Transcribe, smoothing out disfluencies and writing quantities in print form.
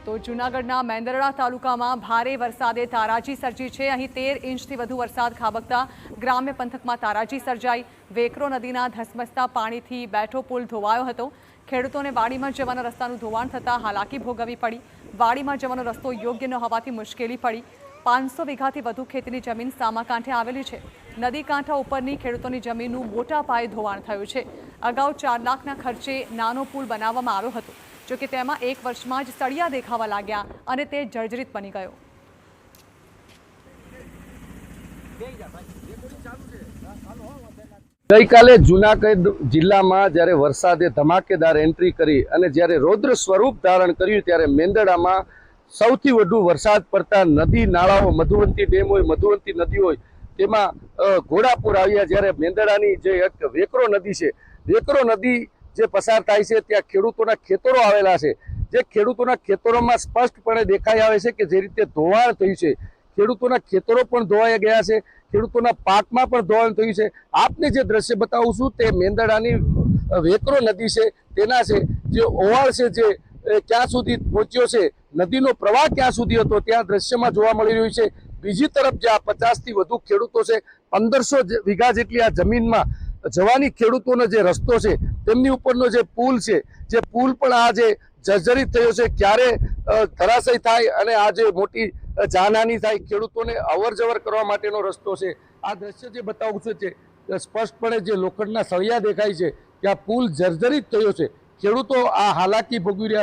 તો જૂનાગઢના મેંદરડા તાલુકામાં ભારે વરસાદે તારાજી સર્જી છે। અહીં 13 ઇંચથી વધુ વરસાદ ખાબકતા ગ્રામ્ય પંથકમાં તારાજી સર્જાઈ। વેકરો નદીના ધસમસતા પાણીથી બેઠો પુલ ધોવાયો હતો। ખેડૂતોને વાડીમાં જવાના રસ્તાનું ધોવાણ થતાં હાલાકી ભોગવવી પડી। વાડીમાં જવાનો રસ્તો યોગ્ય ન હોવાથી મુશ્કેલી પડી। 500 વીઘાથી વધુ ખેતીની જમીન સામા કાંઠે આવેલી છે। નદી કાંઠા ઉપરની ખેડૂતોની જમીનનું મોટા પાયે ધોવાણ થયું છે। અગાઉ 4 લાખના ખર્ચે નાનો પુલ બનાવવામાં આવ્યો હતો, જો કે તેમાં 1 વર્ષમાં જ સળિયા દેખાવા લાગ્યા અને તે જર્જરિત બની ગયો। ગઈકાલે જૂનાગઢ જિલ્લામાં જ્યારે વરસાદે ધમાકેદાર એન્ટ્રી કરી અને જ્યારે રૌદ્ર સ્વરૂપ ધારણ કર્યું, ત્યારે મેંદરડામાં સૌથી વધુ વરસાદ પડતા નદી નાળાઓ, મધુવંતી ડેમ હોય, મધુવંતી નદી હોય, તેમાં ઘોડાપુર આવ્યા। જ્યારે મેંદરડાની જે એક વેકરો નદી છે, વેકરો નદી જે પસાર થાય છે ત્યાં ખેડૂતોના ખેતરો આવેલા છે। જે ખેડૂતોના ખેતરોમાં સ્પષ્ટપણે દેખાઈ આવે છે કે જે રીતે ધોવાણ થયું છે, ખેડૂતોના ખેતરો પણ ધોવાઈ ગયા છે, ખેડૂતોના પાકમાં પણ ધોવાણ થયું છે। આપને જે દ્રશ્ય બતાવું છું તે મેંદરડાની વેકરો નદી છે તેના છે। જે ઓવાળ છે જે ક્યાં સુધી પહોંચ્યો છે, નદીનો પ્રવાહ ક્યાં સુધી હતો, ત્યાં દ્રશ્યમાં જોવા મળી રહ્યું છે। બીજી તરફ જે આ 50થી વધુ ખેડૂતો છે, 1500 વીઘા જેટલી આ જમીનમાં જવાની ખેડૂતોનો જે રસ્તો છે, તેમની ઉપરનો જે પુલ છે, જે પુલ પણ આ જે જર્જરિત થયો છે, ક્યારે ધરાશય થાય અને આ જે મોટી જાનહાની થાય, ખેડૂતોને અવર જવર કરવા માટેનો રસ્તો છે। આ દ્રશ્ય જે બતાવું છું છે સ્પષ્ટપણે જે લોખંડના સળિયા દેખાય છે કે આ પુલ જર્જરિત થયો છે। ખેડૂતો આ હાલાકી ભોગવી રહ્યા છે।